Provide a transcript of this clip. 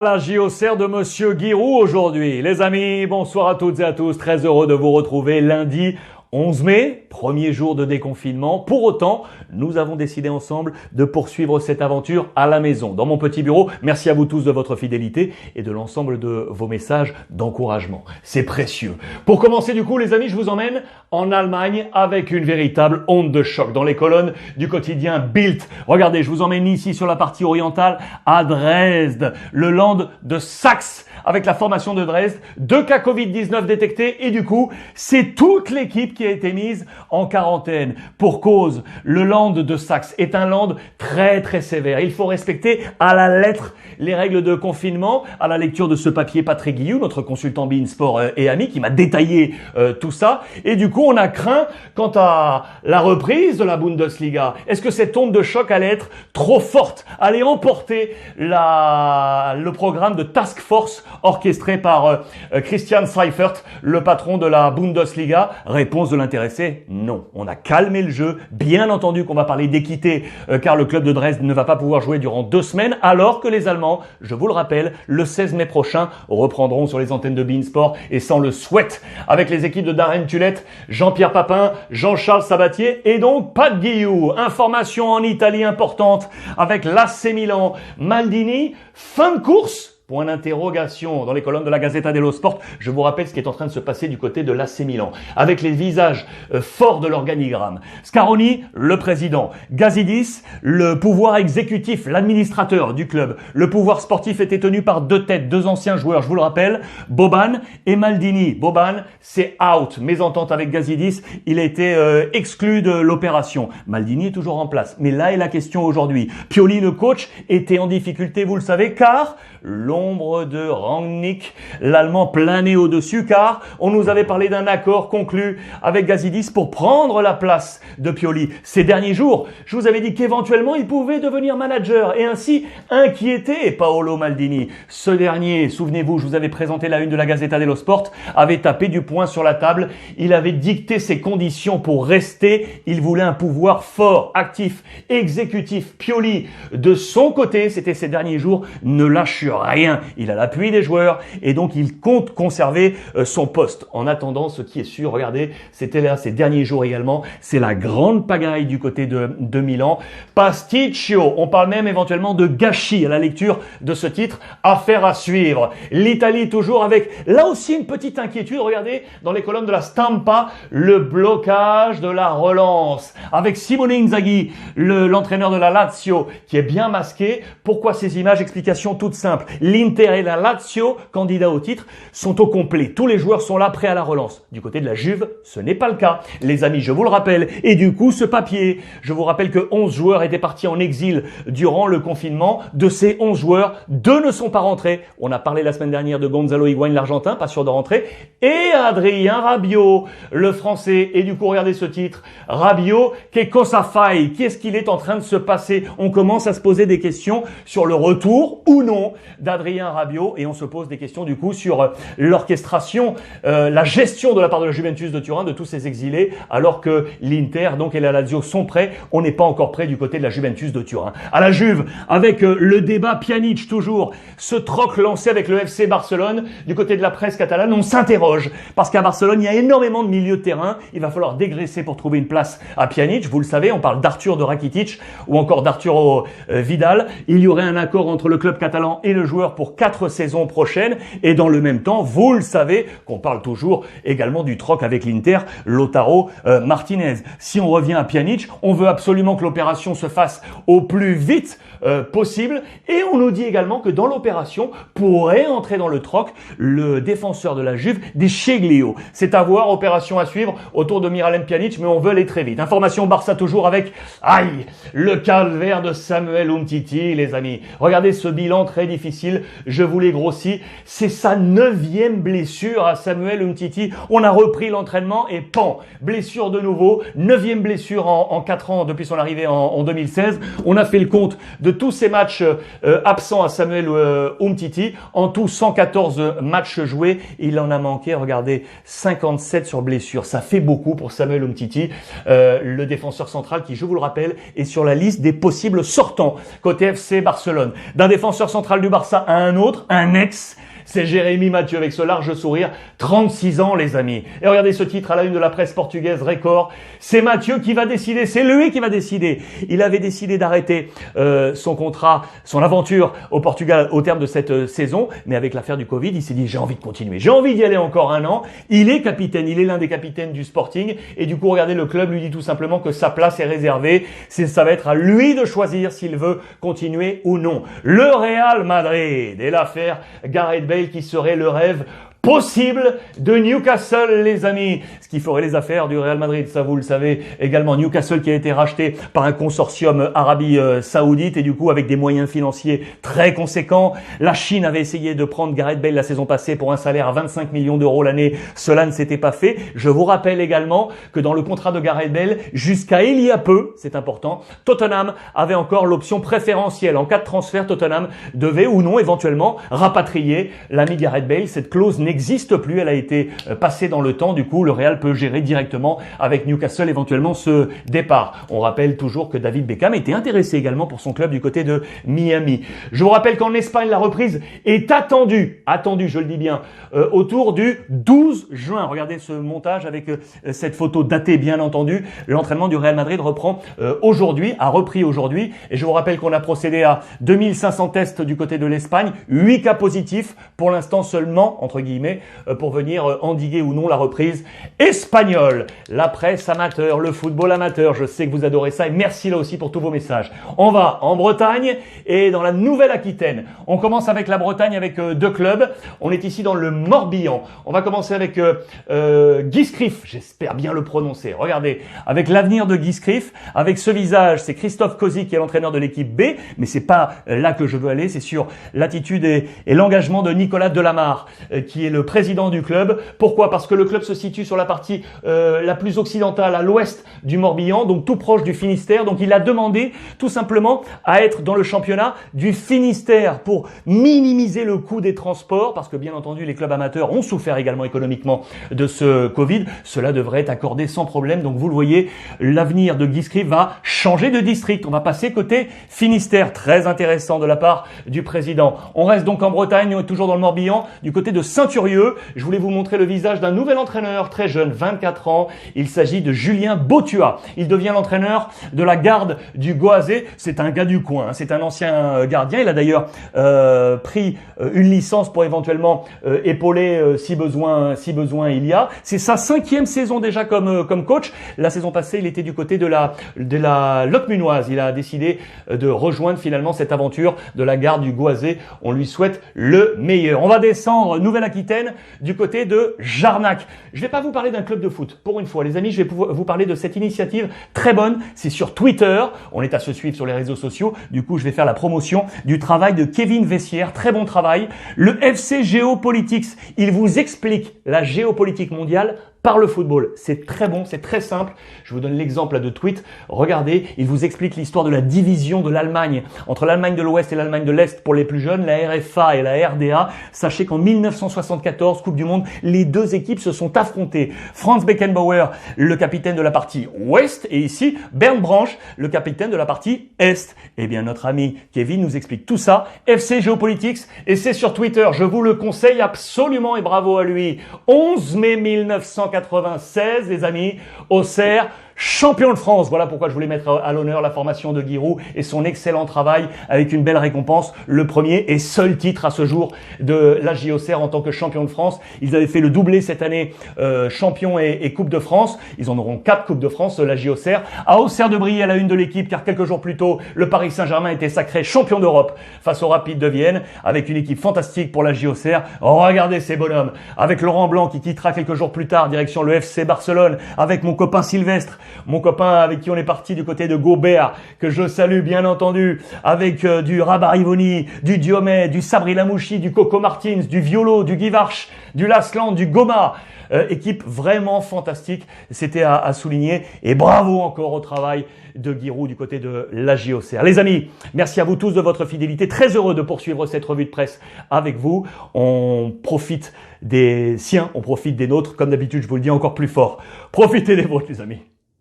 La JOCR de Monsieur Giroud aujourd'hui. Les amis, bonsoir à toutes et à tous. Très heureux de vous retrouver lundi 11 mai, premier jour de déconfinement. Pour autant, nous avons décidé ensemble de poursuivre cette aventure à la maison, dans mon petit bureau. Merci à vous tous de votre fidélité et de l'ensemble de vos messages d'encouragement. C'est précieux. Pour commencer du coup, les amis, je vous emmène en Allemagne avec une véritable onde de choc dans les colonnes du quotidien Bild. Regardez, je vous emmène ici sur la partie orientale à Dresde, le land de Saxe, avec la formation de Dresde. 2 cas Covid-19 détectés et du coup, c'est toute l'équipe qui a été mise en quarantaine. Pour cause, le land de Saxe est un land très sévère. Il faut respecter à la lettre les règles de confinement. À la lecture de ce papier, Patrick Guillou, notre consultant beIN Sport et ami, qui m'a détaillé tout ça. Et du coup, on a craint quant à la reprise de la Bundesliga. Est-ce que cette onde de choc allait être trop forte, allait emporter le programme de Task Force orchestré par Christian Seifert, le patron de la Bundesliga? Réponse de l'intéressé, non. On a calmé le jeu. Bien entendu qu'on va parler d'équité, car le club de Dresde ne va pas pouvoir jouer durant 2 semaines, alors que les Allemands, je vous le rappelle, le 16 mai prochain, reprendront sur les antennes de beIN Sport et sans le souhait, avec les équipes de Darren Tulette, Jean-Pierre Papin, Jean-Charles Sabatier et donc Pat Guillou. Information en Italie importante avec l'AC Milan. Maldini, fin de course? Point d'interrogation dans les colonnes de la Gazzetta dello Sport. Je vous rappelle ce qui est en train de se passer du côté de l'AC Milan, avec les visages forts de l'organigramme. Scaroni, le président. Gazidis, le pouvoir exécutif, l'administrateur du club. Le pouvoir sportif était tenu par 2 têtes, 2 anciens joueurs, je vous le rappelle, Boban et Maldini. Boban, c'est out. Mésentente avec Gazidis, il a été exclu de l'opération. Maldini est toujours en place. Mais là est la question aujourd'hui. Pioli, le coach, était en difficulté, vous le savez, car l'ombre de Rangnick, l'Allemand, planait au-dessus, car on nous avait parlé d'un accord conclu avec Gazidis pour prendre la place de Pioli. Ces derniers jours, je vous avais dit qu'éventuellement il pouvait devenir manager et ainsi inquiéter Paolo Maldini. Ce dernier, souvenez-vous, je vous avais présenté la une de la Gazzetta dello Sport, avait tapé du poing sur la table. Il avait dicté ses conditions pour rester. Il voulait un pouvoir fort, actif, exécutif. Pioli, de son côté, c'était ces derniers jours, ne lâche rien. Il a l'appui des joueurs et donc il compte conserver son poste. En attendant, ce qui est sûr, regardez, c'était là ces derniers jours également, c'est la grande pagaille du côté de Milan. Pasticcio, on parle même éventuellement de gâchis à la lecture de ce titre. Affaire à suivre. L'Italie toujours avec, là aussi, une petite inquiétude. Regardez, dans les colonnes de la Stampa, le blocage de la relance. Avec Simone Inzaghi, l'entraîneur de la Lazio, qui est bien masqué. Pourquoi ces images? Explication toute simple. L'Inter et la Lazio, candidats au titre, sont au complet. Tous les joueurs sont là, prêts à la relance. Du côté de la Juve, ce n'est pas le cas. Les amis, je vous le rappelle. Et du coup, ce papier, je vous rappelle que 11 joueurs étaient partis en exil durant le confinement. De ces 11 joueurs, 2 ne sont pas rentrés. On a parlé la semaine dernière de Gonzalo Higuaín, l'Argentin, pas sûr de rentrer. Et Adrien Rabiot, le Français. Et du coup, regardez ce titre. Rabiot, que cosa fai? Qu'est-ce qu'il est en train de se passer? On commence à se poser des questions sur le retour ou non d'Adrien Rabiot et on se pose des questions du coup sur l'orchestration, la gestion de la part de la Juventus de Turin de tous ces exilés, alors que l'Inter donc et la Lazio sont prêts. On n'est pas encore prêt du côté de la Juventus de Turin. À la Juve, avec le débat Pjanic toujours, ce troc lancé avec le FC Barcelone, du côté de la presse catalane, on s'interroge parce qu'à Barcelone il y a énormément de milieux de terrain. Il va falloir dégraisser pour trouver une place à Pjanic. Vous le savez, on parle d'Arthur de Rakitic ou encore d'Arturo Vidal. Il y aurait un accord entre le club catalan et le joueur pour 4 saisons prochaines. Et dans le même temps, vous le savez, qu'on parle toujours également du troc avec l'Inter, Lautaro Martinez. Si on revient à Pjanic, on veut absolument que l'opération se fasse au plus vite possible. Et on nous dit également que dans l'opération pourrait entrer dans le troc le défenseur de la Juve, Deschelio. C'est à voir, opération à suivre autour de Miralem Pjanic, mais on veut aller très vite. Information Barça toujours avec, le calvaire de Samuel Umtiti, les amis. Regardez ce bilan très difficile, je vous l'ai grossi. C'est sa 9e blessure à Samuel Umtiti. On a repris l'entraînement et blessure de nouveau. 9e blessure en 4 ans depuis son arrivée en 2016. On a fait le compte de tous ces matchs absents à Samuel Umtiti. En tout, 114 matchs joués. Il en a manqué, regardez, 57 sur blessure. Ça fait beaucoup pour Samuel Umtiti, le défenseur central qui, je vous le rappelle, est sur la liste des possibles sortants côté FC Barcelone. D'un défenseur central du Barça à un autre, un ex. C'est Jérémy Mathieu avec ce large sourire, 36 ans les amis. Et regardez ce titre à la une de la presse portugaise, Record. C'est Mathieu qui va décider, c'est lui qui va décider. Il avait décidé d'arrêter son contrat, son aventure au Portugal au terme de cette saison. Mais avec l'affaire du Covid, il s'est dit j'ai envie de continuer, j'ai envie d'y aller encore un an. Il est capitaine, il est l'un des capitaines du Sporting. Et du coup, regardez, le club lui dit tout simplement que sa place est réservée. Ça va être à lui de choisir s'il veut continuer ou non. Le Real Madrid et l'affaire Gareth Bale qui serait le rêve possible de Newcastle, les amis. Ce qui ferait les affaires du Real Madrid, ça vous le savez également. Newcastle qui a été racheté par un consortium Arabie Saoudite et du coup avec des moyens financiers très conséquents. La Chine avait essayé de prendre Gareth Bale la saison passée pour un salaire à 25 millions d'euros l'année. Cela ne s'était pas fait. Je vous rappelle également que dans le contrat de Gareth Bale, jusqu'à il y a peu, c'est important, Tottenham avait encore l'option préférentielle. En cas de transfert, Tottenham devait ou non éventuellement rapatrier l'ami Gareth Bale. Cette clause n'existe plus, elle a été passée dans le temps. Du coup, le Real peut gérer directement avec Newcastle éventuellement ce départ. On rappelle toujours que David Beckham était intéressé également pour son club du côté de Miami. Je vous rappelle qu'en Espagne, la reprise est attendue, je le dis bien, autour du 12 juin. Regardez ce montage avec cette photo datée, bien entendu. L'entraînement du Real Madrid reprend a repris aujourd'hui. Et je vous rappelle qu'on a procédé à 2500 tests du côté de l'Espagne, 8 cas positifs pour l'instant seulement, entre guillemets, pour venir endiguer ou non la reprise espagnole. La presse amateur, le football amateur, je sais que vous adorez ça et merci là aussi pour tous vos messages. On va en Bretagne et dans la Nouvelle-Aquitaine. On commence avec la Bretagne avec deux clubs. On est ici dans le Morbihan. On va commencer avec Guiscriff, j'espère bien le prononcer. Regardez, avec l'avenir de Guiscriff, avec ce visage, c'est Christophe Cozy qui est l'entraîneur de l'équipe B, mais c'est pas là que je veux aller, c'est sur l'attitude et l'engagement de Nicolas Delamarre, qui est le président du club. Pourquoi ? Parce que le club se situe sur la partie la plus occidentale, à l'ouest du Morbihan, donc tout proche du Finistère. Donc il a demandé tout simplement à être dans le championnat du Finistère pour minimiser le coût des transports, parce que bien entendu les clubs amateurs ont souffert également économiquement de ce Covid. Cela devrait être accordé sans problème. Donc vous le voyez, l'avenir de Guiscriff va changer de district. On va passer côté Finistère. Très intéressant de la part du président. On reste donc en Bretagne, on est toujours dans le Morbihan, du côté de Saint-Thurieux. Je voulais vous montrer le visage d'un nouvel entraîneur, très jeune, 24 ans. Il s'agit de Julien Bautua. Il devient l'entraîneur de la garde du Goazé. C'est un gars du coin, hein. C'est un ancien gardien. Il a d'ailleurs pris une licence pour éventuellement épauler si besoin il y a. C'est sa 5e saison déjà comme coach. La saison passée, il était du côté de la Locmunoise. Il a décidé de rejoindre finalement cette aventure de la garde du Goazé. On lui souhaite le meilleur. On va descendre Nouvelle-Aquitaine du côté de Jarnac. Je vais pas vous parler d'un club de foot. Pour une fois, les amis, je vais vous parler de cette initiative très bonne. C'est sur Twitter. On est à se suivre sur les réseaux sociaux. Du coup, je vais faire la promotion du travail de Kevin Vessière. Très bon travail. Le FC Geopolitics. Il vous explique la géopolitique mondiale par le football. C'est très bon, c'est très simple. Je vous donne l'exemple de tweet. Regardez, il vous explique l'histoire de la division de l'Allemagne entre l'Allemagne de l'Ouest et l'Allemagne de l'Est pour les plus jeunes, la RFA et la RDA. Sachez qu'en 1974, Coupe du Monde, les deux équipes se sont affrontées. Franz Beckenbauer, le capitaine de la partie Ouest, et ici, Bernd Branch, le capitaine de la partie Est. Eh bien, notre ami Kevin nous explique tout ça. FC Geopolitics, et c'est sur Twitter. Je vous le conseille absolument et bravo à lui. 11 mai 1996, les amis, Auxerre, champion de France. Voilà pourquoi je voulais mettre à l'honneur la formation de Giroud et son excellent travail avec une belle récompense. Le premier et seul titre à ce jour de la Auxerre en tant que champion de France. Ils avaient fait le doublé cette année, champion et Coupe de France. Ils en auront 4 Coupes de France, la Auxerre. À Auxerre de briller à la une de l'équipe, car quelques jours plus tôt, le Paris Saint-Germain était sacré champion d'Europe face au Rapide de Vienne, avec une équipe fantastique pour la Auxerre. Regardez ces bonhommes, avec Laurent Blanc qui quittera quelques jours plus tard direction le FC Barcelone, avec mon copain Sylvestre, mon copain avec qui on est parti du côté de Gobert, que je salue bien entendu, avec du Rabat Rivoni, du Diomet, du Sabri Lamouchi, du Coco Martins, du Violo, du Guivarch, du Lasland, du Goma. Équipe vraiment fantastique, c'était à souligner. Et bravo encore au travail de Giroud du côté de la Auxerre. Les amis, merci à vous tous de votre fidélité. Très heureux de poursuivre cette revue de presse avec vous. On profite des siens, on profite des nôtres. Comme d'habitude, je vous le dis encore plus fort. Profitez des vôtres, les amis.